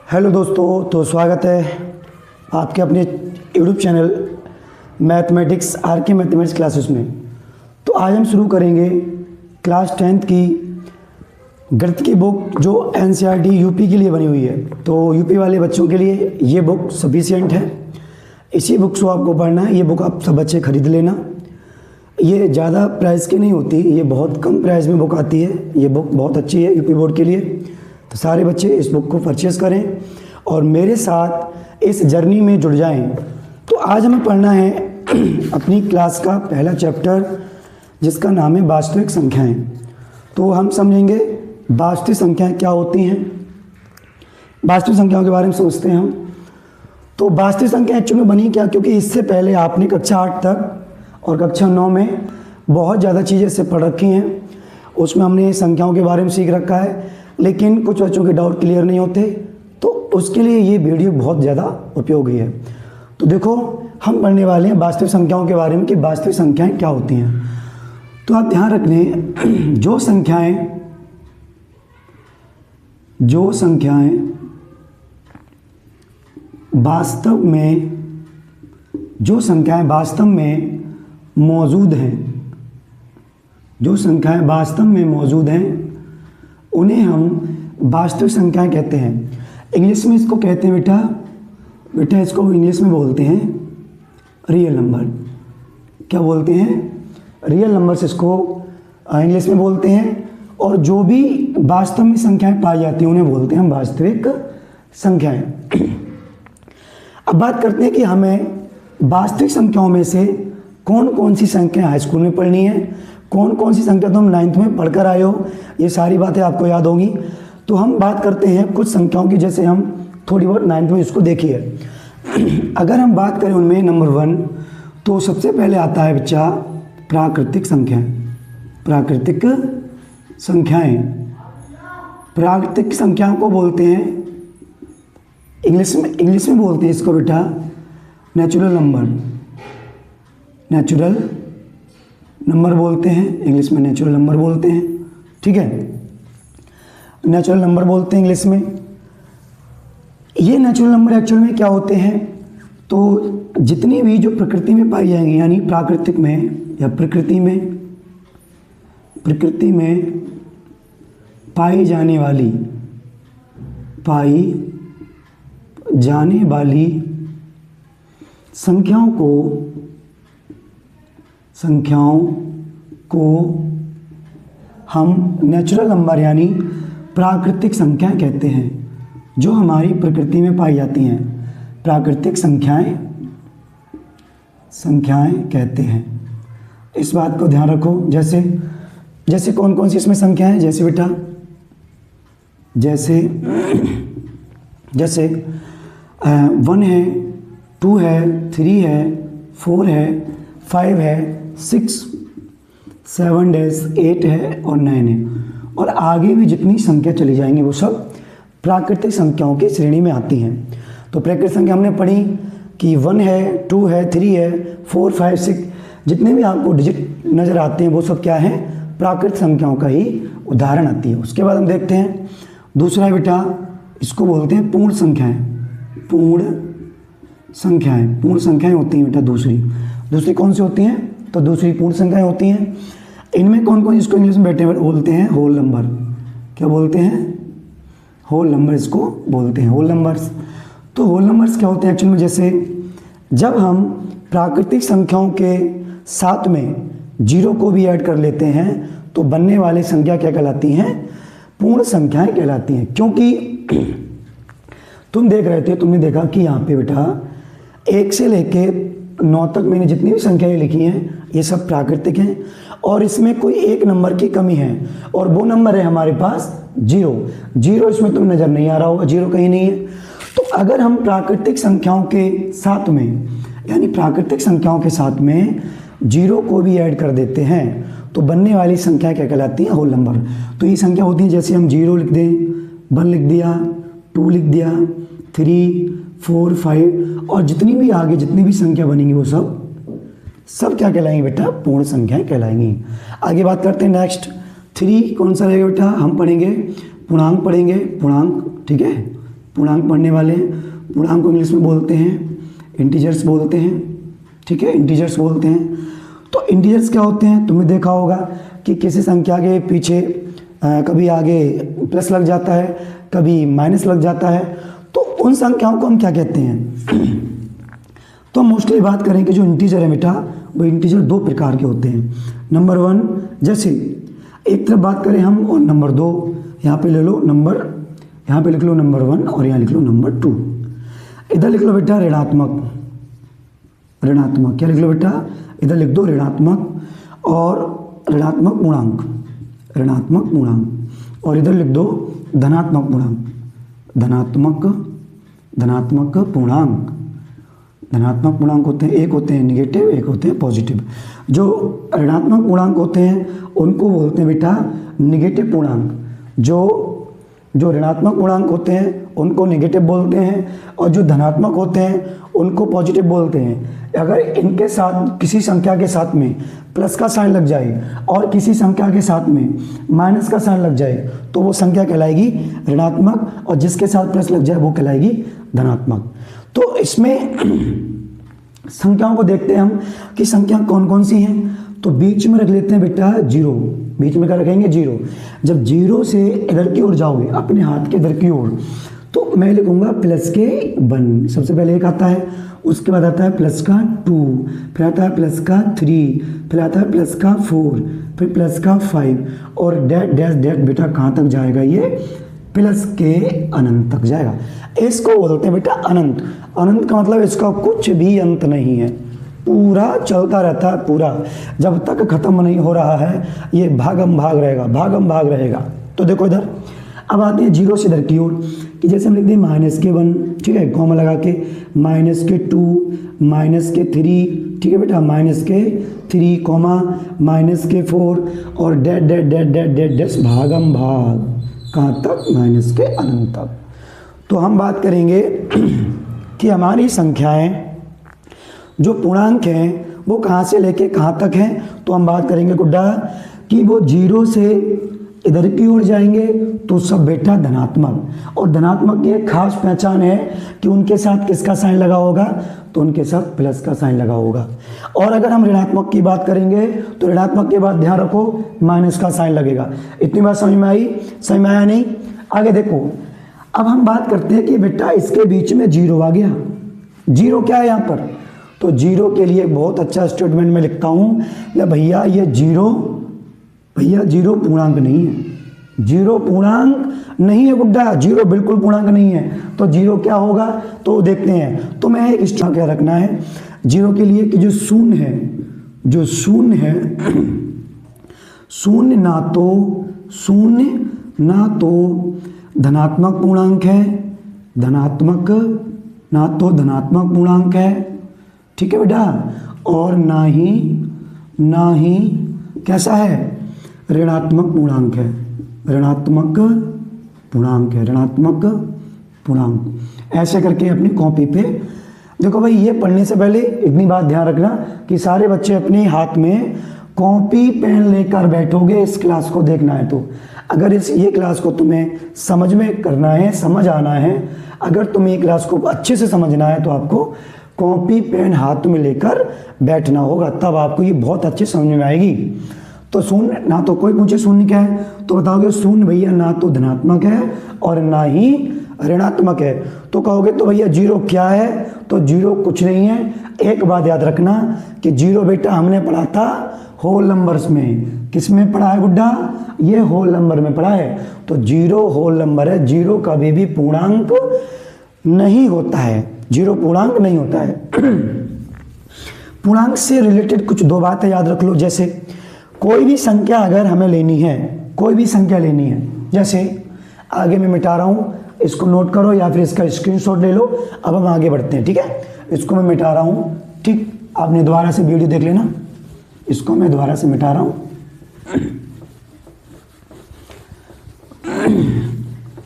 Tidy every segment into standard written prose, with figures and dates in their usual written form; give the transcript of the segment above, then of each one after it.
Hello दोस्तों, तो स्वागत है आपके अपने YouTube channel mathematics R K. Mathematics classes में। तो आज हम शुरू करेंगे क्लास 10th की गणित की बुक जो एनसीईआरटी यूपी के लिए बनी हुई है। तो यूपी वाले बच्चों के लिए ये बुक सफिशिएंट है। इसी बुक को आपको पढ़ना है। ये बुक आप सब बच्चे खरीद लेना। ये ज़्यादा प्राइस की नहीं होती, ये बहुत कम प्राइस में बुक आती है। ये बुक बहुत अच्छी है यूपी बोर्ड के लिए। तो सारे बच्चे इस बुक को परचेस करें और मेरे साथ इस जर्नी में जुड़ जाएं। तो आज हमें पढ़ना है अपनी क्लास का पहला चैप्टर जिसका नाम है वास्तविक संख्याएं। तो हम समझेंगे वास्तविक संख्याएं क्या होती हैं, वास्तविक संख्याओं के बारे में सोचते हैं हम। तो वास्तविक संख्या एक्चुअली में बनी क्या, क्योंकि इससे पहले आपने कक्षा 8 तक और कक्षा 9 में बहुत ज़्यादा चीज़ें इससे पढ़ रखी हैं। उसमें हमने संख्याओं के बारे में सीख रखा है, लेकिन कुछ बच्चों के डाउट क्लियर नहीं होते, तो उसके लिए ये वीडियो बहुत ज़्यादा उपयोगी है। तो देखो, हम पढ़ने वाले हैं वास्तविक संख्याओं के बारे में कि वास्तविक संख्याएं क्या होती हैं। तो आप ध्यान रखने, जो संख्याएं वास्तव में मौजूद हैं, उन्हें हम वास्तविक संख्याएं कहते हैं। इंग्लिश में इसको कहते हैं बेटा इसको इंग्लिश में बोलते हैं रियल नंबर। क्या बोलते हैं? रियल नंबर्स इसको इंग्लिश में बोलते हैं। और जो भी वास्तव में संख्याएं पाई जाती हैं उन्हें बोलते हैं हम वास्तविक संख्याएं। अब बात करते हैं कि हमें वास्तविक संख्याओं में से कौन कौन सी संख्या हाई स्कूल में पढ़नी है, कौन कौन सी संख्या तो हम 9th में पढ़कर आए हो। ये सारी बातें आपको याद होंगी। तो हम बात करते हैं कुछ संख्याओं की, जैसे हम थोड़ी बहुत 9th में इसको देखी है। अगर हम बात करें उनमें नंबर 1, तो सबसे पहले आता है बच्चा प्राकृतिक संख्याओं को बोलते हैं इंग्लिश में बोलते हैं इसको बेटा नेचुरल नंबर बोलते हैं। इंग्लिश में नेचुरल नंबर बोलते हैं, ठीक है, नेचुरल नंबर बोलते हैं इंग्लिश में। ये नेचुरल नंबर एक्चुअल में क्या होते हैं, तो जितनी भी जो प्रकृति में पाई जाएंगी, यानी प्राकृतिक में या प्रकृति में पाई जाने वाली संख्याओं को हम नेचुरल नंबर यानी प्राकृतिक संख्याएं कहते हैं। जो हमारी प्रकृति में पाई जाती हैं प्राकृतिक संख्याएं कहते हैं। इस बात को ध्यान रखो। जैसे कौन कौन सी इसमें संख्याएं हैं, जैसे बेटा जैसे 1 है, 2 है, 3 है, 4 है, 5 है, 6, 7 8 है और 9 है। और आगे भी जितनी संख्या चली जाएंगी वो सब प्राकृतिक संख्याओं की श्रेणी में आती हैं। तो प्राकृतिक संख्या हमने पढ़ी कि 1 है, 2 है, 3 है, 4, 5, 6, जितने भी आपको डिजिट नज़र आते हैं वो सब क्या है, प्राकृतिक संख्याओं का ही उदाहरण आती है। उसके बाद हम देखते हैं दूसरा बेटा, इसको बोलते हैं पूर्ण संख्याएं होती हैं बेटा। दूसरी कौन सी होती हैं, तो दूसरी पूर्ण संख्याएं होती हैं। इनमें कौन कौन, इसको इंग्लिश में बेटे बोलते हैं होल नंबर। क्या बोलते हैं? होल नंबर इसको बोलते हैं, होल नंबर्स। तो होल नंबर्स क्या होते हैं एक्चुअल में, जैसे जब हम प्राकृतिक संख्याओं के साथ में 0 को भी ऐड कर लेते हैं तो बनने वाली संख्या क्या कहलाती हैं, पूर्ण संख्याएं कहलाती हैं। क्योंकि तुम देख रहे थे, तुमने देखा कि यहाँ पे बेटा 1 से लेके 9 तक मैंने जितनी भी संख्याएं लिखी हैं ये सब प्राकृतिक हैं और इसमें कोई एक नंबर की कमी है और वो नंबर है हमारे पास 0। इसमें तुम्हें नज़र नहीं आ रहा होगा, 0 कहीं नहीं है। तो अगर हम प्राकृतिक संख्याओं के साथ में 0 को भी ऐड कर देते हैं तो बनने वाली संख्या क्या कहलाती है, होल नंबर। तो ये संख्या होती है, जैसे हम 0 लिख दें, 1 लिख दिया, 2 लिख दिया, 3, 4, 5 और जितनी भी आगे जितनी भी संख्या बनेंगी वो सब क्या कहलाएंगी बेटा, पूर्ण संख्याएं कहलाएंगी। आगे बात करते हैं नेक्स्ट 3 कौन सा रहेगा बेटा, हम पढ़ेंगे पूर्णांक, ठीक है, पूर्णांक पढ़ने वाले हैं। पूर्णांक को इंग्लिश में बोलते हैं इंटीजर्स बोलते हैं, ठीक है, इंटीजर्स बोलते हैं। तो इंटीजर्स क्या होते हैं? तुमने देखा होगा कि किसी संख्या के पीछे कभी आगे प्लस लग जाता है, कभी माइनस लग जाता है, तो उन संख्याओं को हम क्या कहते हैं? तो मोस्टली बात करें कि जो इंटीजर है बेटा, वो इंटीजर दो प्रकार के होते हैं। नंबर 1, जैसे एक तरफ बात करें हम, और नंबर 2, यहाँ पे ले लो नंबर, यहाँ पे लिख लो नंबर 1 और यहाँ लिख लो नंबर 2। इधर लिख लो बेटा ऋणात्मक, ऋणात्मक क्या लिख लो बेटा? इधर लिख दो ऋणात्मक और ऋणात्मक पूर्णांक, ऋणात्मक पूर्णांक, और इधर लिख दो धनात्मक पूर्णांक, धनात्मक, धनात्मक पूर्णांक। धनात्मक पूर्णांक होते हैं, एक होते हैं निगेटिव, एक होते हैं पॉजिटिव। जो ऋणात्मक पूर्णांक होते हैं उनको बोलते हैं बेटा निगेटिव पूर्णांक। जो ऋणात्मक पूर्णांक होते हैं उनको नेगेटिव बोलते हैं, और जो धनात्मक होते हैं उनको पॉजिटिव बोलते हैं। अगर इनके साथ किसी संख्या के साथ में प्लस का साइन लग जाए और किसी संख्या के साथ में माइनस का साइन लग जाए तो वो संख्या कहलाएगी ऋणात्मक, और जिसके साथ प्लस लग जाए वो कहलाएगी धनात्मक। तो इसमें संख्याओं को देखते हैं हम कि संख्या कौन कौन सी हैं। तो बीच में रख लेते हैं बेटा 0, बीच में क्या रखेंगे? 0। जब 0 से इधर की ओर जाओगे, अपने हाथ के इधर की ओर, तो मैं लिखूंगा प्लस के 1, सबसे पहले एक आता है, उसके बाद आता है प्लस का 2, फिर आता है प्लस का 3, फिर आता है प्लस का 4, फिर प्लस का 5, और डैट डैश डैट बेटा कहाँ तक जाएगा? ये प्लस के अनंत तक जाएगा। इसको बोलते हैं बेटा अनंत। अनंत का मतलब इसका कुछ भी अंत नहीं है, पूरा चलता रहता है, पूरा जब तक खत्म नहीं हो रहा है ये भागम भाग रहेगा, भागम भाग रहेगा। तो देखो इधर अब आते हैं 0 से इधर की ओर, कि जैसे हम लिख दें -1, ठीक है, कॉमा लगा के, -2, -3, ठीक है बेटा, -3, कॉमा, -4, और dot dot dot dot dot dash भागम भाग, कहाँ तक? माइनस के अनंत तक। तो हम बात करेंगे कि हमारी संख्याएं जो पूर्णांक हैं वो कहाँ से लेके कहाँ तक हैं। तो हम बात करेंगे गुड्डा कि वो 0 से इधर की ओर जाएंगे तो सब बेटा धनात्मक, और धनात्मक की एक खास पहचान है कि उनके साथ किसका साइन लगा होगा? तो उनके साथ प्लस का साइन लगा होगा। और अगर हम ऋणात्मक की बात करेंगे तो ऋणात्मक के बाद ध्यान रखो माइनस का साइन लगेगा। इतनी बात समझ में आई? समझ में आया नहीं? आगे देखो, अब हम बात करते हैं कि बेटा इसके बीच में 0 आ गया। 0 क्या है यहाँ पर? तो 0 के लिए बहुत अच्छा स्टेटमेंट में लिखता हूँ, या भैया ये 0 पूर्णांक नहीं है, 0 पूर्णांक नहीं है गुड्डा, 0 बिल्कुल पूर्णांक नहीं है। तो 0 क्या होगा? तो देखते हैं। तो मैं एक स्टेटमेंट क्या रखना है 0 के लिए कि जो शून्य है, जो शून्य है, शून्य ना तो धनात्मक पूर्णांक है, धनात्मक ना तो धनात्मक पूर्णांक है, ठीक है बेटा, और ना ही कैसा है? ऋणात्मक पूर्णांक है, ऋणात्मक पूर्णांक है, ऋणात्मक पूर्णांक। ऐसे करके अपनी कॉपी पे देखो भाई। ये पढ़ने से पहले इतनी बात ध्यान रखना कि सारे बच्चे अपने हाथ में कॉपी पेन लेकर बैठोगे इस क्लास को देखना है। तो अगर ये क्लास को तुम्हें समझ में करना है, समझ आना है, अगर तुम्हें ये क्लास को अच्छे से समझना है तो आपको कॉपी पेन हाथ में लेकर बैठना होगा, तब आपको ये बहुत अच्छे समझ में आएगी। तो शून्य ना तो कोई पूछे शून्य क्या है तो बताओगे शून्य भैया ना तो धनात्मक है और ना ही ऋणात्मक है। तो कहोगे तो भैया 0 क्या है? तो 0 कुछ नहीं है। एक बात याद रखना कि 0 बेटा हमने पढ़ा था होल नंबर्स में। किस में पढ़ा है गुड्डा? ये होल नंबर में पढ़ा है। तो 0 होल नंबर है, 0 कभी भी पूर्णांक नहीं होता है, 0 पूर्णांक नहीं होता है। पूर्णांक से रिलेटेड कुछ 2 बातें याद रख लो। जैसे कोई भी संख्या अगर हमें लेनी है, कोई भी संख्या लेनी है, जैसे आगे मैं मिटा रहा हूँ, इसको नोट करो या फिर इसका स्क्रीनशॉट ले लो। अब हम आगे बढ़ते हैं, ठीक है। इसको मैं मिटा रहा हूँ, ठीक, आपने दोबारा से वीडियो देख लेना। इसको मैं दोबारा से मिटा रहा हूँ।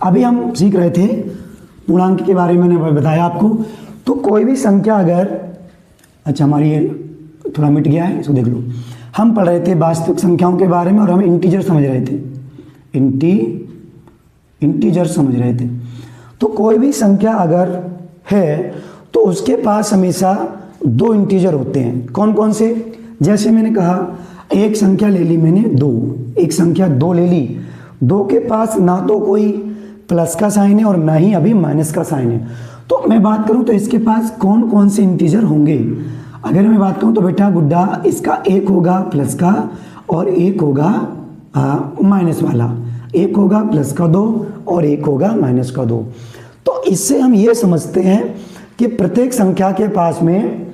अभी हम सीख रहे थे पूर्णांक के बारे में, मैंने बताया आपको। तो कोई भी संख्या अगर, अच्छा हमारी ये थोड़ा मिट गया है, इसको देख लो। हम पढ़ रहे थे वास्तविक संख्याओं के बारे में और हम इंटीजर समझ रहे थे, इंटीजर समझ रहे थे। तो कोई भी संख्या अगर है तो उसके पास हमेशा दो इंटीजर होते हैं। कौन कौन से? जैसे मैंने कहा एक संख्या ले ली मैंने 2, एक संख्या 2 ले ली, 2 के पास ना तो कोई प्लस का साइन है और ना ही अभी माइनस का साइन है। तो मैं बात करूं तो इसके पास कौन कौन से इंटीजर होंगे? अगर मैं बात करूं तो बेटा गुड्डा इसका एक होगा प्लस का और एक होगा माइनस वाला, एक होगा प्लस का 2 और एक होगा माइनस का 2। तो इससे हम ये समझते हैं कि प्रत्येक संख्या के पास में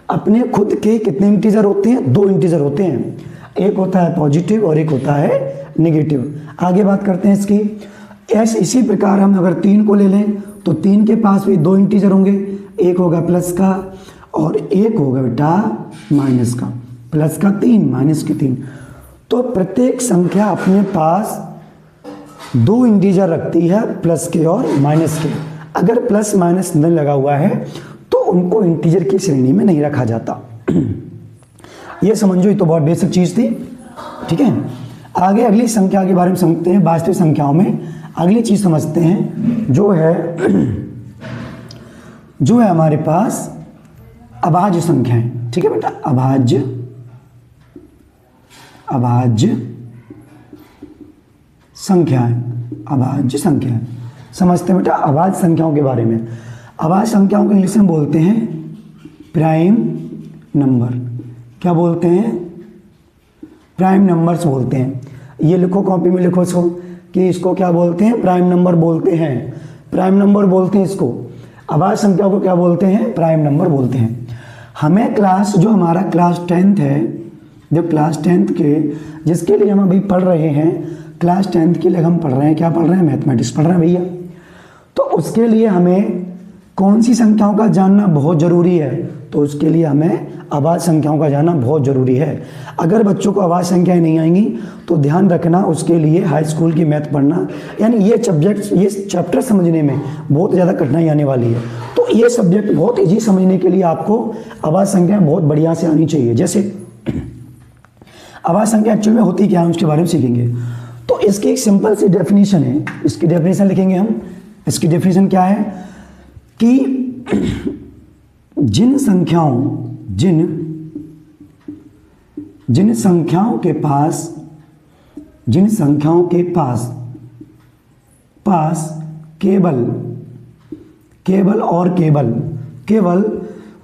अपने खुद के कितने इंटीजर होते हैं? 2 इंटीजर होते हैं, एक होता है पॉजिटिव और एक होता है नेगेटिव। आगे बात करते हैं इसकी। इसी प्रकार हम अगर 3 को ले लें तो 3 के पास भी 2 इंटीजर होंगे, एक होगा प्लस का और एक होगा बेटा माइनस का, प्लस का 3 माइनस के 3। तो प्रत्येक संख्या अपने पास 2 इंटीजर रखती है, प्लस के और माइनस के। अगर प्लस माइनस नहीं लगा हुआ है तो उनको इंटीजर की श्रेणी में नहीं रखा जाता। ये समझो, ये तो बहुत बेसिक चीज थी, ठीक है। आगे अगली संख्या के बारे में समझते हैं। वास्तविक संख्याओं में अगली चीज समझते हैं जो है हमारे पास अभाज्य संख्याएं, ठीक है बेटा। अभाज्य संख्याएं समझते हैं बेटा अभाज्य संख्याओं के बारे में। अभाज्य संख्याओं को इंग्लिश में बोलते हैं प्राइम नंबर। क्या बोलते हैं? प्राइम नंबर्स बोलते हैं। ये लिखो, कॉपी में लिखो इसको कि इसको क्या बोलते हैं? प्राइम नंबर बोलते हैं। प्राइम नंबर बोलते हैं इसको। अभाज्य संख्याओं को क्या बोलते हैं? प्राइम नंबर बोलते हैं। हमें हमारा क्लास 10th है, जो क्लास 10th के जिसके लिए हम अभी पढ़ रहे हैं, क्लास 10th के लिए हम पढ़ रहे हैं, क्या पढ़ रहे हैं? मैथमेटिक्स पढ़ रहे हैं भैया। तो उसके लिए हमें कौन सी संख्याओं का जानना बहुत ज़रूरी है? तो उसके लिए हमें अभाज्य संख्याओं का जानना बहुत ज़रूरी है। अगर बच्चों को अभाज्य संख्याएं नहीं आएंगी तो ध्यान रखना, उसके लिए हाई स्कूल की मैथ पढ़ना, यानी ये चैप्टर समझने में बहुत ज़्यादा कठिनाई आने वाली है। तो ये सब्जेक्ट बहुत ईजी समझने के लिए आपको अभाज्य संख्याएं बहुत बढ़िया से आनी चाहिए। जैसे अभाज्य संख्या एक्चुअल में होती क्या है उसके बारे में सीखेंगे। तो इसकी एक सिंपल सी डेफिनेशन है, इसकी डेफिनेशन लिखेंगे हम। इसकी डेफिनेशन क्या है कि जिन संख्याओं के पास केवल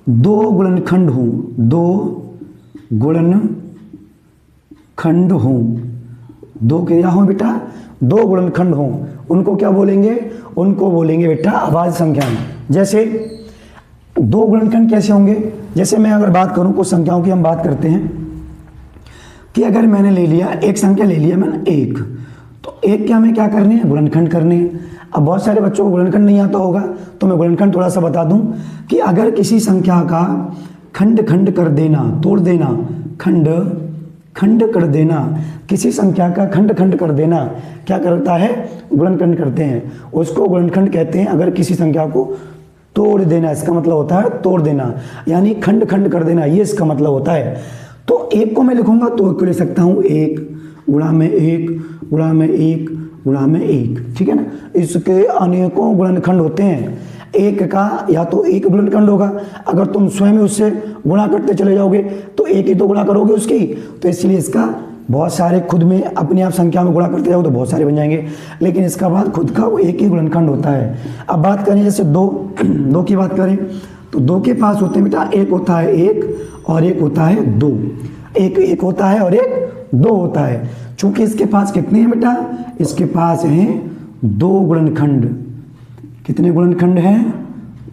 2 गुणनखंड हों, दो क्या हों बेटा? 2 गुणनखंड हों, उनको क्या बोलेंगे? उनको बोलेंगे बेटा अभाज्य संख्याएं। जैसे 2 गुणनखंड कैसे होंगे? जैसे मैं अगर बात करूं, कुछ संख्याओं की हम बात करते हैं कि अगर मैंने ले लिया एक संख्या, ले लिया मैंने 1, तो 1 के हमें क्या करने हैं? गुणनखंड करने हैं। अब बहुत सारे बच्चों को गुणनखंड नहीं आता होगा, तो मैं गुणनखंड थोड़ा सा बता दूं कि अगर किसी संख्या का खंड कर देना, तोड़ देना, खंड कर देना, किसी संख्या का खंड कर देना क्या करता है? गुणनखंड करते हैं, उसको गुणनखंड कहते हैं। अगर किसी संख्या को तोड़ देना, इसका मतलब होता है तोड़ देना, यानी खंड कर देना, ये इसका मतलब होता है। तो 1 को मैं लिखूंगा तो 1 को लिख सकता हूं 1 गुणा में 1 गुणा में 1 गुणा में 1, ठीक है ना। इसके अनेकों गुणनखंड होते हैं। 1 का या तो 1 गुणनखंड होगा, अगर तुम स्वयं उससे गुणा करते चले जाओगे तो 1 ही तो गुणा करोगे उसकी, तो इसलिए इसका बहुत सारे खुद में अपने आप संख्या में गुणा करते जाओ तो बहुत सारे बन जाएंगे, लेकिन इसका बाद खुद का वो 1 ही गुणनखंड होता है। अब बात करें जैसे 2 की बात करें तो 2 के पास होते हैं बेटा, एक होता है 1 और एक होता है 2, एक होता है और एक 2 होता है। चूंकि इसके पास कितने हैं बेटा? इसके पास हैं 2 गुणनखंड। कितने गुणनखंड हैं?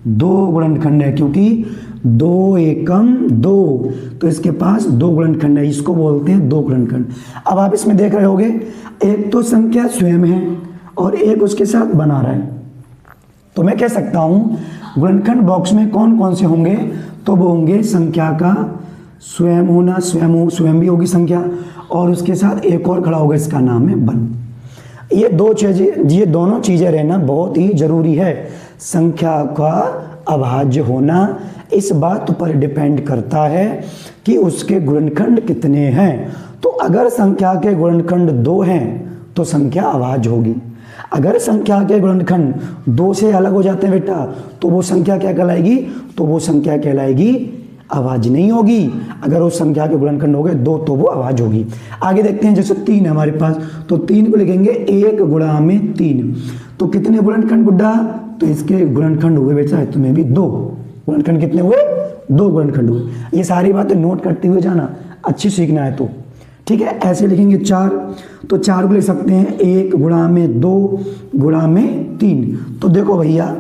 2 गुणनखंड है, क्योंकि 2 एकम 2, तो इसके पास 2 गुणनखंड है, इसको बोलते हैं 2 गुणनखंड। अब आप इसमें देख रहे होगे, एक तो संख्या स्वयं है और एक उसके साथ बना रहा है। तो मैं कह सकता हूं गुणनखंड बॉक्स में कौन कौन से होंगे? तो वो होंगे संख्या का स्वयं होना, स्वयं भी होगी संख्या, और उसके साथ एक और खड़ा होगा, इसका नाम है बन। ये दोनों चीजें रहना बहुत ही जरूरी है। संख्या का अभाज्य होना इस बात पर डिपेंड करता है कि उसके गुणनखंड कितने हैं। तो अगर संख्या के गुणनखंड 2 हैं तो संख्या अभाज्य होगी। अगर संख्या के गुणनखंड 2 से अलग हो जाते हैं बेटा तो वो संख्या क्या कहलाएगी, तो वो संख्या कहलाएगी अभाज्य नहीं होगी। अगर उस संख्या के गुणनखंड हो गए 2 तो वो अभाज्य होगी। आगे देखते हैं, जैसे 3 है हमारे पास, तो 3 को लिखेंगे 1 गुणा में 3, तो कितने गुणनखंड गुड्डा, तो इसके गुणनखंड हुए बेटा तुम्हें भी 2 गुणनखंड, कितने हुए 2 गुणनखंड हुए। ये सारी बातें नोट करते हुए जाना, अच्छी सीखना है तो ठीक है। ऐसे लिखेंगे 4, तो 4 को लिख सकते हैं 1 गुणा में 2 गुणा में 3। तो देखो भैया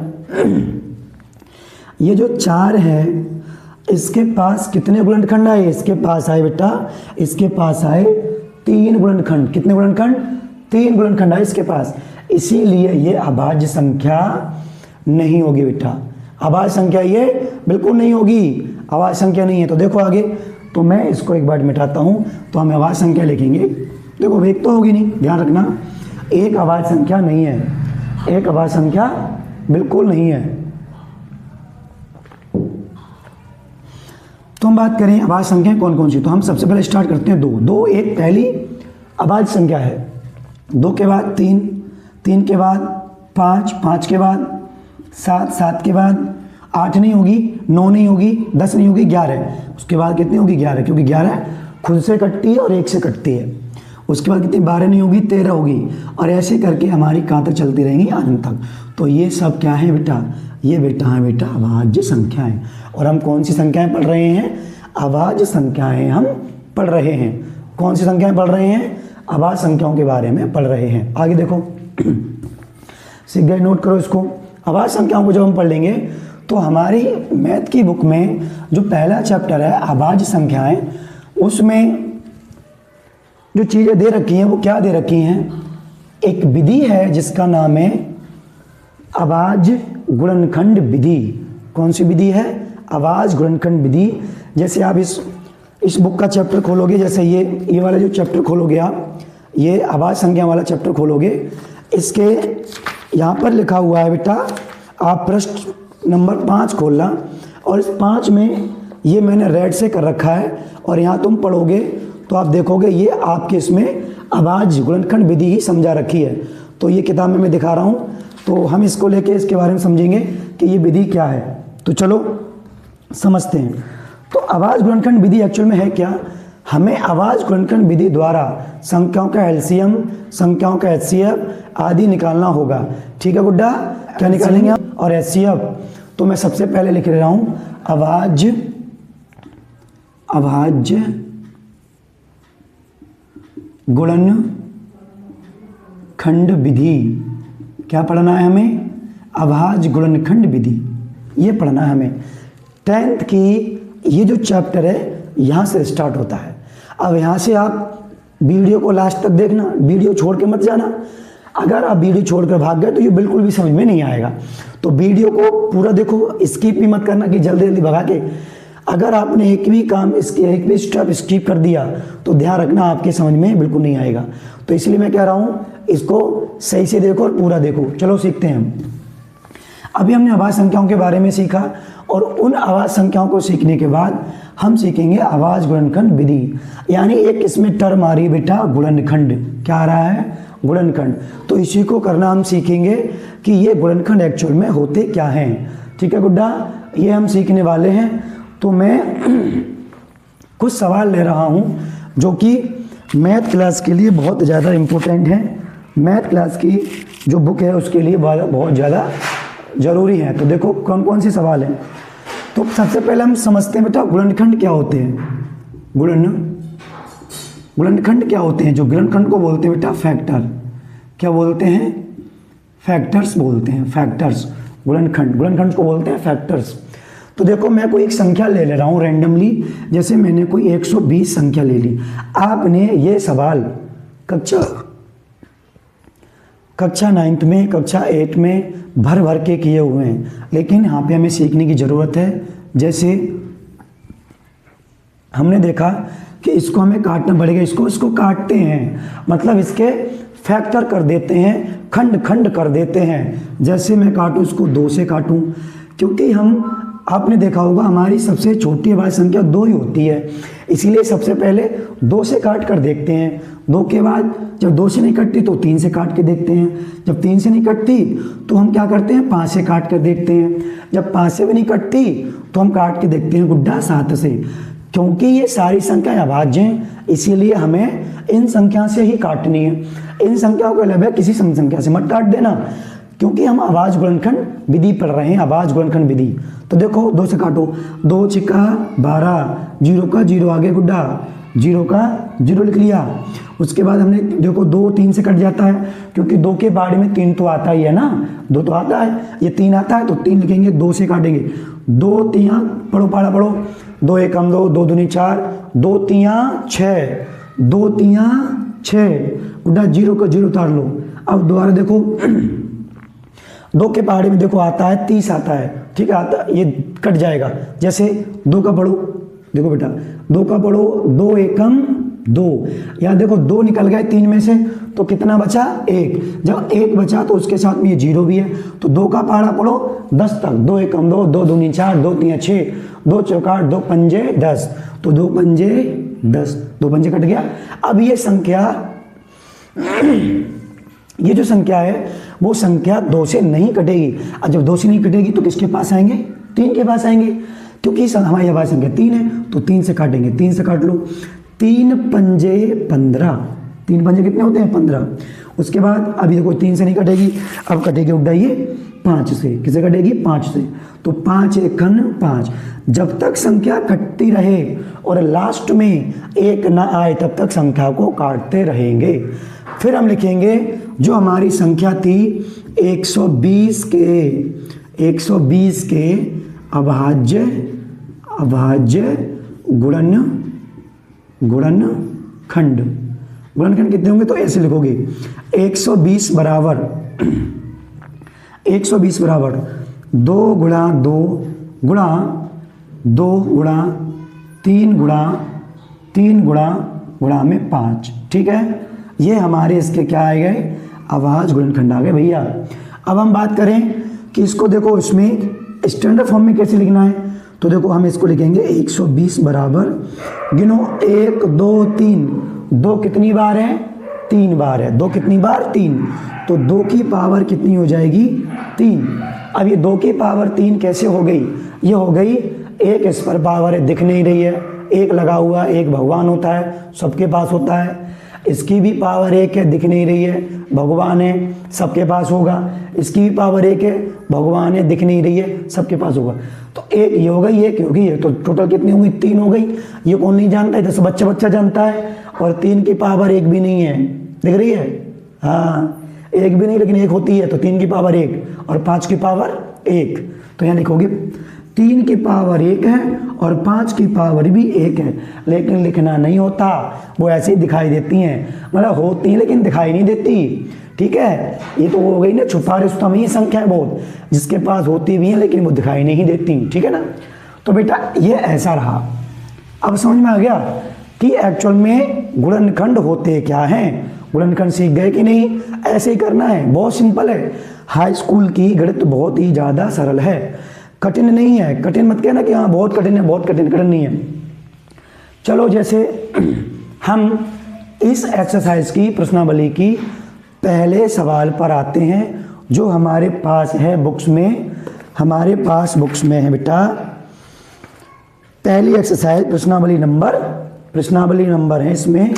ये जो 4 है इसके पास कितने गुणनखंड आए, इसके पास आए बेटा, इसके पास आए 3 गुणनखंड। कितने गुणनखंड, 3 गुणनखंड आए इसके पास, इसीलिए ये अभाज्य संख्या नहीं होगी बेटा। अभाज्य संख्या ये बिल्कुल नहीं होगी, अभाज्य संख्या नहीं है। तो देखो आगे, तो मैं इसको एक बार मिटाता हूं, तो हम अभाज्य संख्या लिखेंगे। देखो एक तो होगी नहीं, ध्यान रखना, एक अभाज्य संख्या नहीं है, एक अभाज्य संख्या बिल्कुल नहीं है। तो हम बात करें अभाज्य संख्या कौन कौन सी, तो हम सबसे पहले स्टार्ट करते हैं 2 एक पहली अभाज्य संख्या है। 2 के बाद 3, 3 के बाद 5, 5 के बाद 7, 7 के बाद 8 नहीं होगी, 9 नहीं होगी, 10 नहीं होगी, 11। उसके बाद कितनी होगी 11, क्योंकि 11 खुद से कटती है और 1 से कटती है। उसके बाद कितनी 12 नहीं होगी, 13 होगी, और ऐसे करके हमारी कहाँ तक चलती रहेंगी, अनंत तक। तो ये सब क्या है बेटा, ये बेटा है बेटा अभाज्य संख्याएं। और हम कौन सी संख्याएं पढ़ रहे हैं, अभाज्य संख्याएं हम पढ़ रहे हैं। कौन सी संख्याएं पढ़ रहे हैं, अभाज्य संख्याओं के बारे में पढ़ रहे हैं। आगे देखो सीख गए, नोट करो इसको। अभाज्य संख्याओं को जब हम पढ़ लेंगे तो हमारी मैथ की बुक में जो पहला चैप्टर है अभाज्य संख्याएं, उसमें जो चीज़ें दे रखी हैं वो क्या दे रखी हैं, एक विधि है जिसका नाम है अभाज्य गुणनखंड विधि। कौन सी विधि है, अभाज्य गुणनखंड विधि। जैसे आप इस बुक का चैप्टर खोलोगे, जैसे ये वाला जो चैप्टर खोलोगे आप, ये अभाज्य संख्या वाला चैप्टर खोलोगे, इसके यहाँ पर लिखा हुआ है बेटा, आप पृष्ठ नंबर 5 खोलना, और इस 5 में ये मैंने रेड से कर रखा है, और यहाँ तुम पढ़ोगे तो आप देखोगे ये आपके इसमें अभाज्य गुणनखंड विधि ही समझा रखी है। तो ये किताब में मैं दिखा रहा हूँ, तो हम इसको लेके इसके बारे में समझेंगे कि ये विधि क्या है। तो चलो समझते हैं। तो अभाज्य गुणनखंड विधि एक्चुअल में है क्या, हमें अभाज्य गुणनखंड विधि द्वारा संख्याओं का एलसीएम, संख्याओं का एचसीएफ आदि निकालना होगा। ठीक है गुड्डा, क्या निकालेंगे हम, और एचसीएफ। तो मैं सबसे पहले लिख रहा हूं अभाज्य गुणनखंड विधि। क्या पढ़ना है हमें, अभाज्य गुणनखंड विधि, ये पढ़ना है हमें। 10th की ये जो चैप्टर है यहाँ से स्टार्ट होता है। अब यहाँ से आप वीडियो को लास्ट तक देखना, वीडियो छोड़ के मत जाना। अगर आप वीडियो छोड़कर भाग गए तो ये बिल्कुल भी समझ में नहीं आएगा। तो वीडियो को पूरा देखो, स्किप भी मत करना कि जल्दी जल्दी भगा के। अगर आपने एक भी स्टेप स्किप कर दिया तो ध्यान रखना आपके समझ में बिल्कुल नहीं आएगा। तो इसलिए मैं कह रहा हूँ इसको सही से देखो और पूरा देखो। चलो सीखते हैं हम। अभी हमने अभाज्य संख्याओं के बारे में सीखा, और उन अभाज्य संख्याओं को सीखने के बाद हम सीखेंगे अभाज्य गुणनखंड विधि। यानी एक इसमें टर्म आ रही है बेटा गुणनखंड। क्या आ रहा है, गुणनखंड। तो इसी को करना हम सीखेंगे कि ये गुणनखंड एक्चुअल में होते क्या हैं। ठीक है गुड्डा, ये हम सीखने वाले हैं। तो मैं कुछ सवाल ले रहा हूँ जो कि मैथ क्लास के लिए बहुत ज़्यादा इम्पोर्टेंट है। मैथ क्लास की जो बुक है उसके लिए बहुत ज़्यादा ज़रूरी है। तो देखो कौन कौन से सवाल हैं। तो सबसे पहले हम समझते हैं बेटा गुणनखंड क्या होते हैं। गुणनखंड क्या होते हैं, जो गुणनखंड को बोलते हैं बेटा फैक्टर। क्या बोलते हैं, फैक्टर्स बोलते हैं, फैक्टर्स। गुणनखंड को बोलते हैं फैक्टर्स। तो देखो मैं कोई एक संख्या ले रहा हूँ रैंडमली, जैसे मैंने कोई 120 संख्या ले ली। आपने ये सवाल कक्षा 9th में, कक्षा 8 में भर के किए हुए हैं, लेकिन यहाँ पे हमें सीखने की ज़रूरत है। जैसे हमने देखा कि इसको हमें काटना पड़ेगा, इसको काटते हैं, मतलब इसके फैक्टर कर देते हैं, खंड कर देते हैं। जैसे मैं काटूँ, इसको 2 से काटूँ, क्योंकि हम आपने देखा होगा हमारी सबसे छोटी अभाज्य संख्या 2 ही होती है, इसीलिए सबसे पहले 2 से काट कर देखते हैं। 2 के बाद जब 2 से नहीं कटती तो 3 से काट के देखते हैं। जब 3 से नहीं कटती तो हम क्या करते हैं, 5 से काट कर देखते हैं। जब 5 से भी नहीं कटती तो हम काट के देखते हैं गुड्डा 7 से। क्योंकि ये सारी संख्याएं अभाज्य हैं, इसीलिए हमें इन संख्या से ही काटनी है। इन संख्याओं को अलावा किसी सम संख्या से मत काट देना, क्योंकि हम अभाज्य गुणनखंड विधि पढ़ रहे हैं, अभाज्य गुणनखंड विधि। तो देखो 2 से काटो, 2 छिक्का 12, 0 का 0 आगे गुड्डा, 0 का 0 लिख लिया। उसके बाद हमने देखो 2 3 से कट जाता है, क्योंकि 2 के बारे में 3 तो आता ही है ना, 2 तो आता है, ये 3 आता है तो 3 लिखेंगे, 2 से काटेंगे। 2 3 पढ़ो, पाड़ा पढ़ो, 2 एकम 2, 2 दूनी 4, 2 3 6, 2 3 6 गुड्डा 0 का 0 उतार लो। अब दोबारा देखो 2 के पहाड़ी में देखो आता है 30 आता है, ठीक है, आता ये कट जाएगा। जैसे 2 का पढ़ो, देखो बेटा 2 का पढ़ो, 2 एकम 2, यहाँ देखो 2 निकल गए 3 में से, तो कितना बचा 1। जब 1 बचा तो उसके साथ में ये 0 भी है, तो 2 का पहाड़ा पढ़ो 10 तक, 2 एकम 2, 2 दूनी 4, 2 3 6, 2 चौका 2 पंजे 10, तो 2 पंजे 10, 2 पंजे कट गया। अब ये संख्या ये जो संख्या है वो संख्या 2 से नहीं कटेगी। और जब 2 से नहीं कटेगी तो किसके पास आएंगे, 3 के पास आएंगे, क्योंकि हमारी अभाज्य संख्या 3 है, तो 3 से काटेंगे, 3 से काट लो, 3 पंजे 15, 3 पंजे कितने होते हैं 15। उसके बाद अभी देखो 3 से नहीं कटेगी, अब कटेगी उड्डाइए 5 से, किसे कटेगी 5 से, तो 5 एकन 5। जब तक संख्या कटती रहे और लास्ट में 1 ना आए तब तक संख्या को काटते रहेंगे। फिर हम लिखेंगे जो हमारी संख्या थी 120 के अभाज्य गुणनखंड कितने होंगे, तो ऐसे लिखोगे 120 बराबर 2 गुणा 2 गुणा 2 गुणा 3 गुणा 3 गुणा में 5, ठीक है। ये हमारे इसके क्या आ गए, अभाज्य गुणनखंड आ गए भैया। अब हम बात करें कि इसको देखो इसमें स्टैंडर्ड फॉर्म में कैसे लिखना है, तो देखो हम इसको लिखेंगे 120 बराबर, गिनो 1 2 3, 2 कितनी बार है 3 बार है, 2 कितनी बार 3, तो 2 की पावर कितनी हो जाएगी 3। अब ये 2 की पावर 3 कैसे हो गई, ये हो गई 1 इस पर पावर है, दिख नहीं रही है, 1 लगा हुआ, 1 भगवान होता है, सबके पास होता है। इसकी भी पावर 1 है, दिख नहीं रही है, भगवान है, सबके पास होगा। इसकी भी पावर 1 है, भगवान है, दिख नहीं रही है, सबके पास होगा। तो 1 ये हो गई, 1 होगी, तो टोटल कितनी होगी 3 हो गई। ये कौन नहीं जानता है, जैसे बच्चा जानता है। और 3 की पावर 1 भी नहीं है, दिख रही है, हाँ 1 भी नहीं, लेकिन 1 होती है, तो 3 की पावर 1 और 5 की पावर 1, तो यहाँ लिखोगे 3 की पावर 1 है और 5 की पावर भी 1 है, लेकिन लिखना नहीं होता, वो ऐसे ही दिखाई देती हैं, मतलब होती हैं लेकिन दिखाई नहीं देती, ठीक है। ये तो हो गई ना छुपा रिश्ता में, ये संख्या है बहुत, जिसके पास होती भी हैं लेकिन वो दिखाई नहीं देती, ठीक है ना। तो बेटा ये ऐसा रहा। अब समझ में आ गया कि एक्चुअल में गुणनखंड होते क्या हैं, गुणनखंड सीख गए कि नहीं। ऐसे ही करना है, बहुत सिंपल है। हाई स्कूल की गणित बहुत ही ज़्यादा सरल है, कठिन नहीं है। कठिन मत कहना कि हाँ बहुत कठिन है, बहुत कठिन नहीं है। चलो जैसे हम इस एक्सरसाइज की प्रश्नावली की पहले सवाल पर आते हैं, जो हमारे पास है बुक्स में, हमारे पास बुक्स में है बेटा पहली एक्सरसाइज प्रश्नावली नंबर है इसमें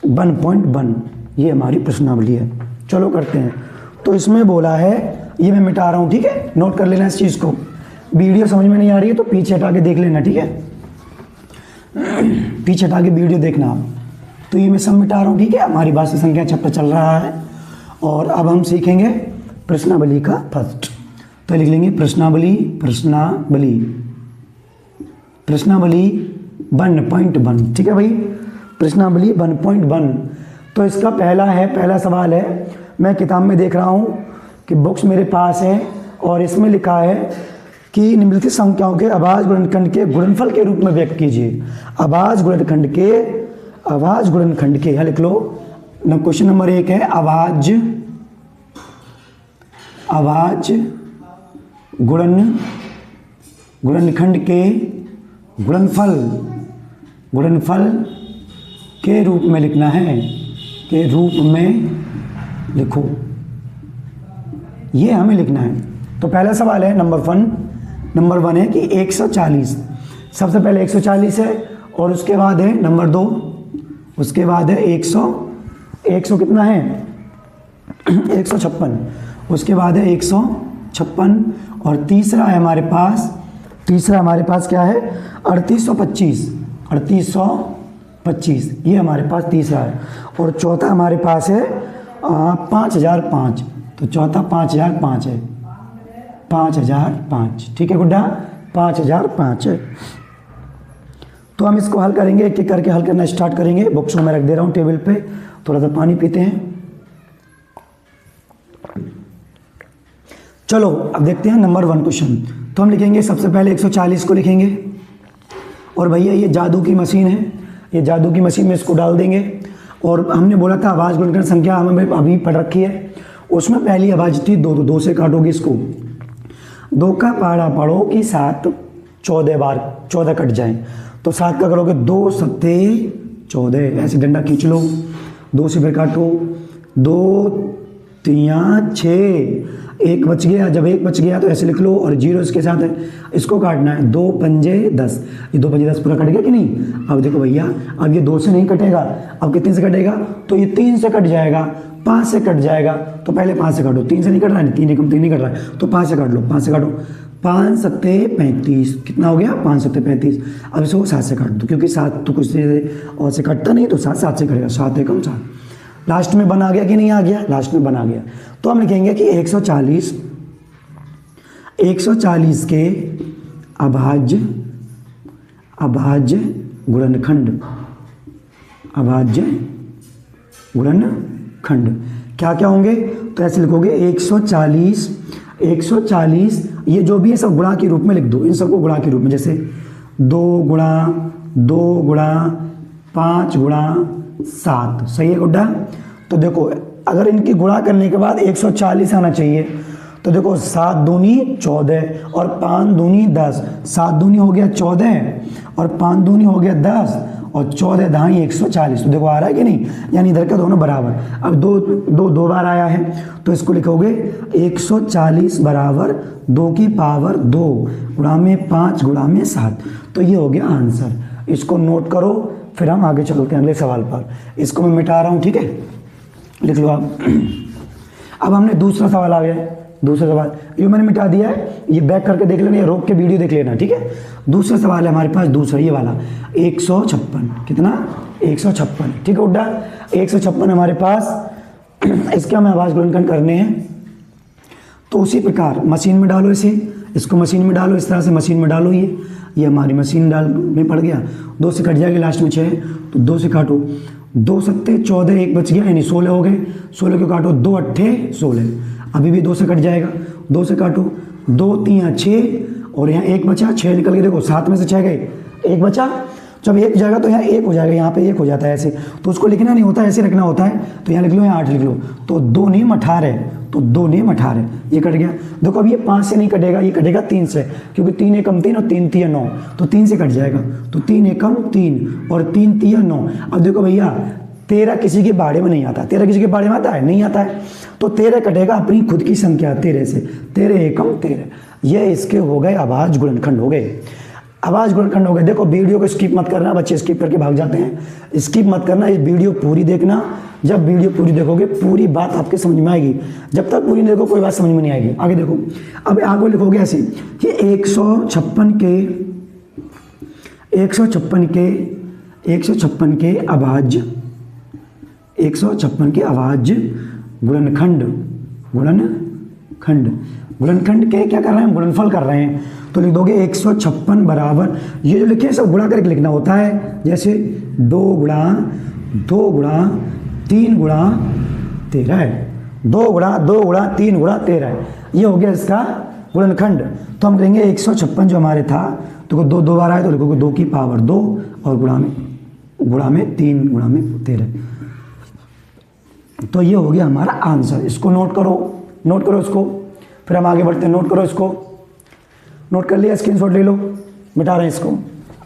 1.1, ये हमारी प्रश्नावली है। चलो करते हैं। तो इसमें बोला है, ये मैं मिटा रहा हूँ, ठीक है, नोट कर लेना इस चीज़ को। वीडियो समझ में नहीं आ रही है तो पीछे हटा के देख लेना, ठीक है, पीछे हटा के वीडियो देखना आप। तो ये मैं सब मिटा रहा हूँ, ठीक है। हमारी भाषा संख्या चैप्टर चल रहा है और अब हम सीखेंगे प्रश्नावली का फर्स्ट। तो लिख लेंगे प्रश्नावली 1.1, ठीक है भाई, प्रश्नावली 1.1। तो इसका पहला सवाल है, मैं किताब में देख रहा हूँ कि बुक्स मेरे पास है और इसमें लिखा है कि निम्नलिखित संख्याओं के अभाज्य गुणनखंड के गुणनफल के रूप में व्यक्त कीजिए। अभाज्य गुणनखंड के यहाँ लिख लो। क्वेश्चन नंबर 1 है अभाज्य गुणनखंड के गुणनफल के रूप में लिखना है, के रूप में लिखो, ये हमें लिखना है। तो पहला सवाल है नंबर वन है कि 140, सबसे पहले 140 है और उसके बाद है नंबर 2, उसके बाद है 100 कितना है 156, उसके बाद है 156 और तीसरा हमारे पास क्या है 3825, ये हमारे पास तीसरा है। और चौथा हमारे पास है 5005, तो चौथा 5005 है, 5005, ठीक है गुड्डा, 5005 है। तो हम इसको हल करेंगे, एक एक करके हल करना स्टार्ट करेंगे। बॉक्स में रख दे रहा हूँ टेबल पे, थोड़ा सा पानी पीते हैं। चलो अब देखते हैं नंबर 1 क्वेश्चन। तो हम लिखेंगे सबसे पहले 140 को लिखेंगे और भैया ये जादू की मशीन है, ये जादू की मशीन में इसको डाल देंगे। और हमने बोला था आवाज गुणनखंड संख्या हमें अभी पढ़ रखी है, उसमें पहली आवाज थी 2, तो 2 से काटोगे इसको, 2 का पहाड़ा पढ़ो कि 7 14 बार 14 कट जाए, तो 7 का करोगे 2 सत्ते 14, ऐसे डंडा खींच लो, 2 से फिर काटो, 2 3 6, 1 बच गया, जब 1 बच गया तो ऐसे लिख लो और 0 इसके साथ है, इसको काटना है, 2 पंजे 10, ये 2 पंजे 10 पूरा कट गया कि नहीं। अब देखो भैया अब ये 2 से नहीं कटेगा, अब कितने से कटेगा, तो ये 3 से कट जाएगा, 5 से कट जाएगा, तो पहले 5 से काटो, 3 से नहीं कट रहा है, 3 एकम 3 नहीं कट रहा है, तो 5 से काट लो, 5 से काटो, 5 सत्ते 35, कितना हो गया 5 सत्ते 35। अब इसको 7 से काट दो, क्योंकि 7 तो कुछ और से कटता नहीं, तो 7 से कटेगा, 7 एकम 7, लास्ट में बन आ गया कि नहीं आ गया, लास्ट में बन आ गया। तो हम लिखेंगे कि 140 के अभाज्य गुणनखंड क्या क्या होंगे, तो ऐसे लिखोगे 140 ये जो भी है सब गुणा के रूप में लिख दो, इन सबको गुणा के रूप में, जैसे 2 गुणा 5 गुणा 7, सही है गुड्डा। तो देखो अगर इनकी गुणा करने के बाद 140 आना चाहिए, तो देखो 7 दूनी 14 और 5 दूनी 10, 7 दूनी हो गया 14 और 5 दूनी हो गया 10 और 14 दाई 140, तो देखो आ रहा है कि नहीं, यानी इधर का दोनों बराबर। अब दो बार आया है, तो इसको लिखोगे 140 बराबर 2 की पावर 2 गुणा में 5 गुणा में 7, तो ये हो गया आंसर। इसको नोट करो, फिर हम आगे चलते हैं अगले सवाल पर। इसको मैं मिटा रहा हूँ, ठीक है, लिख लो आप। अब हमने दूसरा सवाल आ गया है, दूसरा सवाल ये मैंने मिटा दिया है, ये बैक करके देख लेना, ये रोक के वीडियो देख लेना, ठीक है। दूसरा सवाल है हमारे पास, दूसरा ये वाला 156, कितना 156, ठीक है उड्डा, 156 हमारे पास। इसके हमें आवाज गुणनखंड करने हैं, तो उसी प्रकार मशीन में डालो इसे, इसको मशीन में डालो, इस तरह से मशीन में डालो, ये हमारी मशीन डाल में पड़ गया, 2 से कट जाएगी, लास्ट में 6, तो 2 से काटो, 2 सत्ते 14, 1 बच गया, यानी 16 हो गए, 16 को काटो, 2 अट्ठे 16, अभी भी 2 से कट जाएगा, 2 से काटो, 2 3 6 और यहाँ 1 बचा, 6 निकल के देखो 7 में से 6 गए, 1 बचा, जब 1 जाएगा तो यहाँ 1 हो जाएगा, यहाँ पे 1 हो जाता है ऐसे, तो उसको लिखना नहीं होता, ऐसे रखना होता है, तो यहाँ लिख लो, यहाँ 8 लिख लो, तो 2 9 18, तो 2 9 18, ये कट गया। देखो अब ये 5 से नहीं कटेगा, ये कटेगा 3 से, क्योंकि 3 एकम 3 और 3 3 9, तो 3 से कट जाएगा, तो 3 एकम 3 और 3 3 9। अब देखो भैया 13 किसी के बाड़े में नहीं आता, 13 किसी के बाड़े में आता है, नहीं आता है, तो 13 कटेगा अपनी खुद की संख्या 13 से, 13 एकम 13, ये इसके हो गए आवाज गुणनखंड हो गए, आवाज गुणनखंड हो गए। देखो वीडियो को स्किप मत करना, बच्चे स्किप करके भाग जाते हैं, स्किप मत करना, ये वीडियो पूरी देखना, जब वीडियो पूरी देखोगे पूरी बात आपके समझ में आएगी, जब तक पूरी नहीं देखो कोई बात समझ में नहीं आएगी। आगे देखो, अब आगे लिखोगे ऐसे कि 156 के अभाज्य 156 के अभाज्य गुणनखंड के क्या कर रहे हैं हम, गुणनफल कर रहे हैं, तो लिख दोगे 156 बराबर, ये जो लिखे सब गुणा करके लिखना होता है, जैसे 2 गुणा 3 गुणा 13 है, 2 गुणा 3 गुणा 13 है, ये हो गया इसका गुणनखंड। तो हम कहेंगे 156 जो हमारे था, तो 2 बार आए तो लिखोगे 2 की पावर 2 और गुणा में 3 गुणा में 13, तो ये हो गया हमारा आंसर। इसको नोट करो इसको, फिर हम आगे बढ़ते हैं, नोट करो इसको, नोट कर लिया, स्क्रीनशॉट ले लो, मिटा रहे हैं इसको।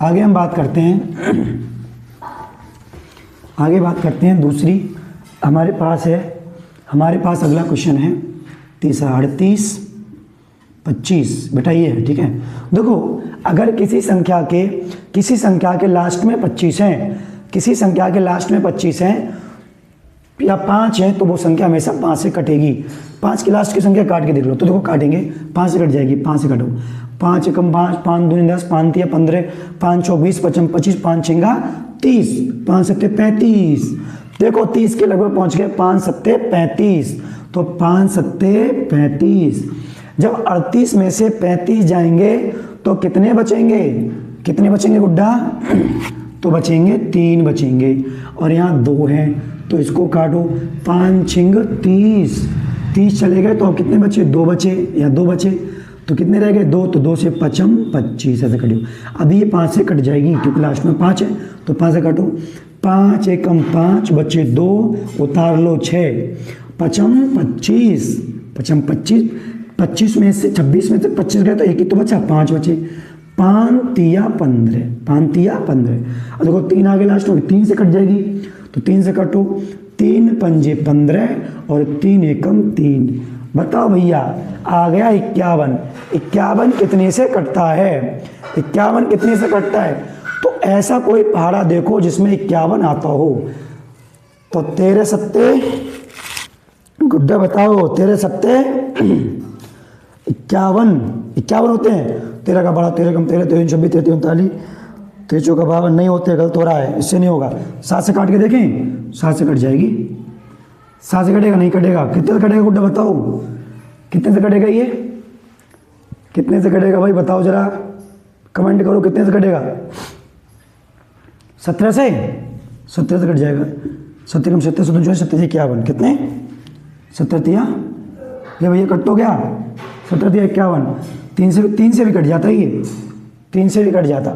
आगे हम बात करते हैं, आगे बात करते हैं दूसरी हमारे पास अगला क्वेश्चन है तीसरा 38 25। बेटा ये है, ठीक है। देखो अगर किसी संख्या के लास्ट में 25 हैं, किसी संख्या के लास्ट में 25 हैं या 5 है तो वो संख्या हमेशा 5 से कटेगी। 5 की लास्ट की संख्या काट के देख लो, तो देखो काटेंगे 5 से कट जाएगी, 5 से काटो, 5 एकम 5, 5 दूनी 10, 5 तिया 15, 5 चौक 20, 25 25, 5 छिंगा 30, 5 सत्ते 35। देखो 30 के लगभग पहुंच गए, 5 सत्ते 35, तो 5 सत्ते 35। जब 38 में से 35 जाएंगे तो कितने बचेंगे गुड्डा? तो बचेंगे 3 बचेंगे, और यहाँ 2 हैं तो इसको काटो, 5 छिंग 30, 30 चले गए तो कितने बचे? 2 बचे, या 2 बचे तो कितने रह गए? 2, तो 2 से 5 25, ऐसे कटियो। अभी ये 5 से कट जाएगी क्योंकि लास्ट में 5 है, तो 5 से काटो, 5 एकम 5 बचे 2, उतार लो 6, 5 25, 25, 25 में से 26 में से 25 गए तो एक ही तो बचा, 5 बचे, 5 तिया 15, 5 तिया 15। अब देखो 3 आगे लास्ट में 3 से कट जाएगी, तो 3 से काटो, 3 पंजे 15 और 3 एकम 3। बताओ भैया आ गया 51। 51 कितने से कटता है? 51 कितने से कटता है? तो ऐसा कोई पहाड़ा देखो जिसमें 51 आता हो। तो 13 सत्ते गुड्डा बताओ, 13 सत्ते 51 होते हैं। 13 का बड़ा, 13 कम 13, 13 26, 33 39, 13 चौका 52 नहीं होते, गलत हो रहा है, इससे नहीं होगा। 7 से काट के देखें, 7 से कट जाएगी, 7 से कटेगा नहीं कटेगा? कितने से कटेगा गुड्डा बताओ, कितने से कटेगा ये? कितने से कटेगा भाई बताओ जरा, कमेंट करो कितने से कटेगा? 17 से? 17 से कट जाएगा। 17 कम 17 17 17 51 कितने? 17 तिया, ये भैया कट तो गया, 17 तिया 51। 3 से भी कट जाता है ये, 3 से भी कट जाता।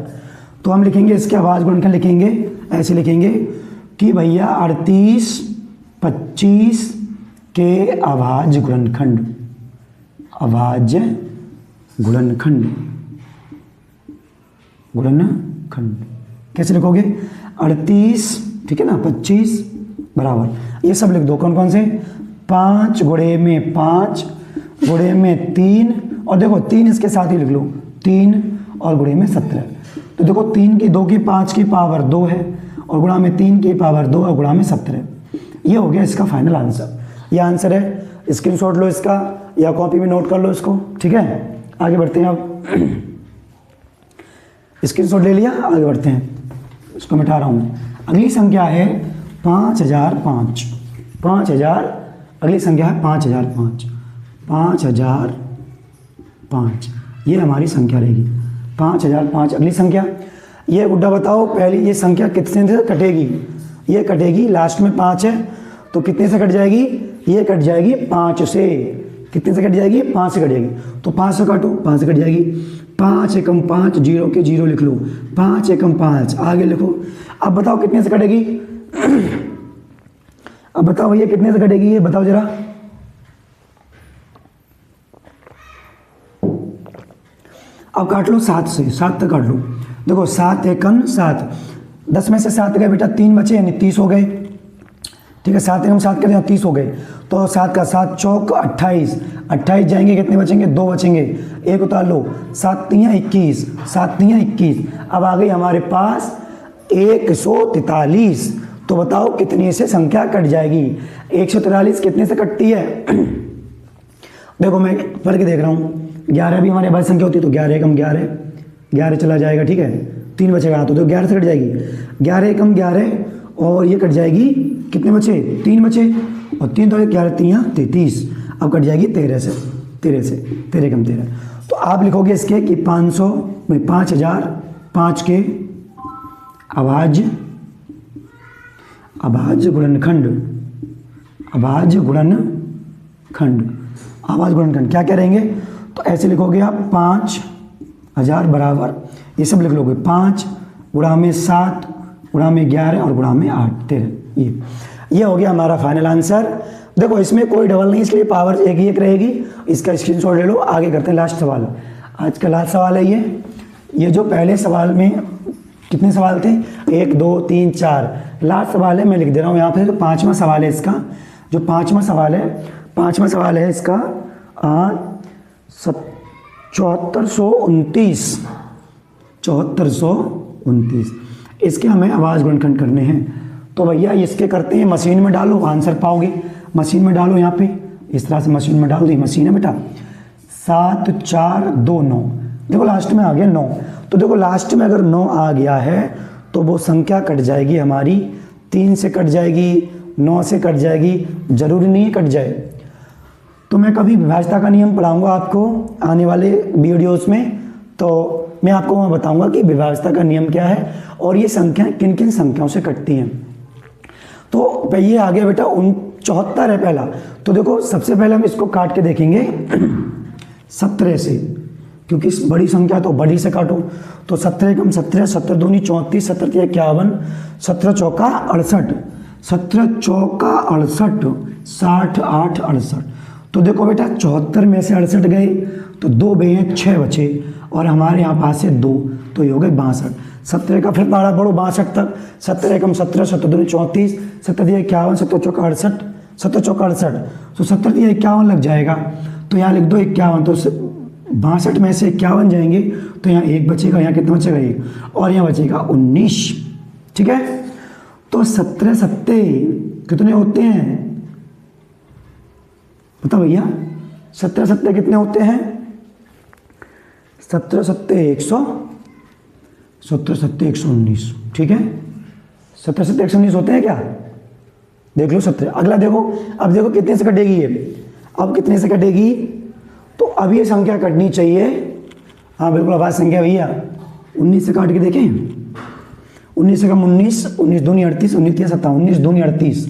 तो हम लिखेंगे इसके आवाज गुणनखंड, लिखेंगे ऐसे लिखेंगे कि भैया 38 25 के आवाज गुणनखंड, आवाज गुणनखंड, गुणनखंड कैसे लिखोगे? 38, ठीक है ना, 25 बराबर ये सब लिख दो, कौन कौन से? 5 गुणे में 5 गुणे में 3, और देखो 3 इसके साथ ही लिख लो, 3 और गुणे में 17। तो देखो 3 की 2 की 5 की पावर 2 है, और गुणा में 3 की पावर 2 और गुणा में 17। ये हो गया इसका फाइनल आंसर। ये आंसर है, स्क्रीनशॉट लो इसका या कॉपी में नोट कर लो इसको, ठीक है। आगे बढ़ते हैं, अब स्क्रीनशॉट ले लिया, आगे बढ़ते हैं, इसको मिटा रहा हूँ। अगली संख्या है 5005। 5000, अगली संख्या है 5005। 5005 ये हमारी संख्या रहेगी, 5005 अगली संख्या। ये गुड्डा बताओ पहली ये संख्या कितने से कटेगी? ये कटेगी, लास्ट में 5 है तो कितने से कट जाएगी? ये कट जाएगी 5 से। कितने से कट जाएगी? 5 से कट जाएगी, तो 5 से काटो, 5 से कट जाएगी। 5 एकम 5, 0 के 0 लिख लो, 5 एकम 5 आगे लिखो। अब बताओ कितने से कटेगी? अब बताओ भैया कितने से कटेगी, ये बताओ जरा। अब काट लो 7 से, 7 तक काट लो। देखो 7 एकम 7, 10 में से 7 गए बेटा, 3 बचे यानी 30 हो गए, ठीक है। 7 एकम 7 करते हैं 30 हो गए, तो 7 का 7 चौक 28, 28 जाएंगे कितने बचेंगे? 2 बचेंगे, एक उतार लो, 7 तिया 21, 7 तिया 21। अब आ गई हमारे पास 143। तो बताओ कितनी से संख्या कट जाएगी? 143 कितने से कटती है? देखो मैं पढ़ के देख रहा हूँ, 11 भी हमारे भाई संख्या होती है, तो 11 एकम 11, 11 चला जाएगा, ठीक है। 3 बचेगा तो 11 से कट जाएगी, 11 एकम 11, और ये कट जाएगी, कितने बचे? 3 बचे, और 3 तो 11 तिया 33, अब कट जाएगी 13 से, 13 एकम 13। तो आप लिखोगे इसके कि 5005 के आवाज गुणनखंड, आवाज गुणनखंड क्या रहेंगे? तो ऐसे लिखोगे आप 5000 बराबर ये सब लिख लोगे, 5 गुणा में 7 गुणा में 11 और गुणा में 8 13। ये हो गया हमारा फाइनल आंसर। देखो इसमें कोई डबल नहीं, इसलिए पावर एक ही एक रहेगी। इसका स्क्रीनशॉट ले लो, आगे करते हैं लास्ट सवाल। आज का लास्ट सवाल है ये जो पहले सवाल में कितने सवाल थे, 1 2 3 4, लास्ट सवाल है, मैं लिख दे रहा हूँ यहाँ पे। जो पाँचवा सवाल है इसका, जो पाँचवा सवाल है इसका 7429, इसके हमें आवाज़ गुणनखंड करने हैं। तो भैया इसके करते हैं, मशीन में डालो आंसर पाओगे, मशीन में डालो यहाँ पे, इस तरह से मशीन में डाल दी, मशीन है बेटा। 7 4 2 9, देखो लास्ट में आ गया 9। तो देखो लास्ट में अगर 9 आ गया है तो वो संख्या कट जाएगी हमारी, 3 से कट जाएगी, 9 से कट जाएगी, जरूरी नहीं है कट जाए। तो मैं कभी विभाज्यता का नियम पढ़ाऊंगा आपको आने वाले वीडियोस में, तो मैं आपको वहाँ बताऊंगा कि विभाज्यता का नियम क्या है और ये संख्याएं किन किन संख्याओं से कटती हैं। तो ये आ गया बेटा 74 है पहला। तो देखो सबसे पहले हम इसको काट के देखेंगे 17 से, क्योंकि इस बड़ी संख्या तो बड़ी से काटो। तो 17 कम 17, 17 दूनी 34, 17 51, 17 चौका 68, 17 चौका 68, 60 8 68। तो देखो बेटा 74 में से 68 गए तो 2 बे हैं, 6 बचे और हमारे यहाँ पास है 2, तो ये हो गए 62। 17 का फिर पारा बढ़ो 62 तक, 17 कम 17, 17 दूनी 34, 17 51, 17 चौका 68, 17 चौका 68, तो 17 51 लग जाएगा। तो यहाँ लिख दो 51, तो 62 में से 51 जाएंगे तो यहाँ 1 बचेगा, यहाँ कितना बचेगा 1, और यहाँ बचेगा 19। ठीक है, तो 17 सत्ते कितने होते हैं बताओ भैया, 17 सत्ते कितने होते हैं? 17 सत्ते 100, 17 सत्ते 119। ठीक है, 17 सत्ते 119 होते हैं क्या? देख लो 17। अगला देखो, अब देखो कितने से कटेगी ये, अब कितने से कटेगी? तो अब ये संख्या कटनी चाहिए, हाँ बिल्कुल आवाज संख्या भैया, 19 से काट के देखें। 19 से कम 19, 19 दूनी 38, 19 तीन 57, 19 दूनी 38,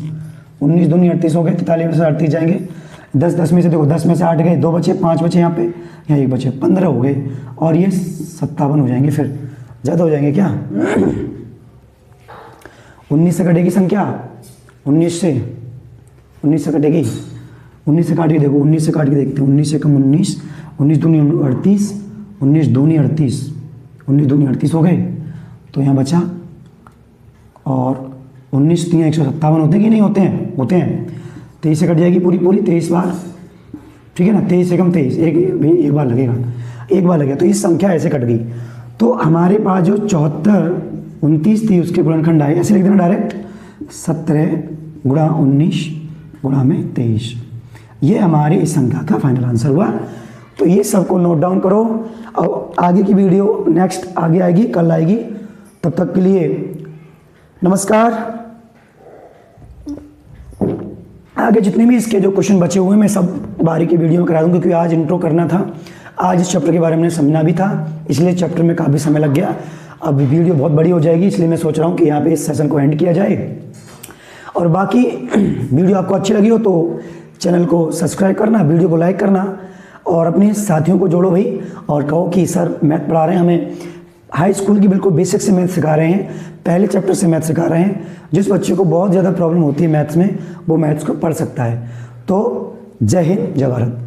19 दूनी 38 हो गए, 43 में से 38 जाएंगे, 10 10 में से देखो 10 में से 8 गए, 2 बचे, 5 बचे यहाँ पे, यहाँ 1 बचे, 15 हो गए और ये 57 हो जाएंगे। फिर ज़्यादा हो जाएंगे क्या? 19 से कटेगी संख्या, 19 से कटेगी, 19 से काट के देखो, 19 से काट के देखते हैं। 19 से कम 19, 19 दूनी 38, 19 दूनी 38, 19 दूनी 38 हो गए, तो यहाँ बचा, और 19 तीन 157 होते हैं कि नहीं होते हैं? होते हैं। 23 से कट जाएगी पूरी 23 बार, ठीक है ना, 23 से कम 23, एक बार लगेगा, एक बार लगेगा, तो इस संख्या ऐसे कट गई। तो हमारे पास जो 74 29 थी उसके गुणनखंड आए, ऐसे लिख देना डायरेक्ट, 17 गुणा 19 गुणा में 23, ये हमारे इस संख्या का फाइनल आंसर हुआ। तो ये सबको नोट डाउन करो, और आगे की वीडियो नेक्स्ट आगे आएगी, कल आएगी। तब तक के लिए नमस्कार। आगे जितने भी इसके जो क्वेश्चन बचे हुए हैं मैं सब बारीकी वीडियो में करा दूंगा, क्योंकि आज इंट्रो करना था, आज इस चैप्टर के बारे में समझना भी था, इसलिए चैप्टर में काफ़ी समय लग गया। अब वीडियो बहुत बड़ी हो जाएगी, इसलिए मैं सोच रहा हूँ कि यहाँ पे इस सेशन को एंड किया जाए। और बाकी वीडियो आपको अच्छी लगी हो तो चैनल को सब्सक्राइब करना, वीडियो को लाइक करना और अपने साथियों को जोड़ो भाई, और कहो कि सर मैथ पढ़ा रहे हैं, हमें हाई स्कूल की बिल्कुल बेसिक से मैथ सिखा रहे हैं, पहले चैप्टर से मैथ सिखा रहे हैं। जिस बच्चे को बहुत ज़्यादा प्रॉब्लम होती है मैथ्स में, वो मैथ्स को पढ़ सकता है। तो जय हिंद, जय भारत।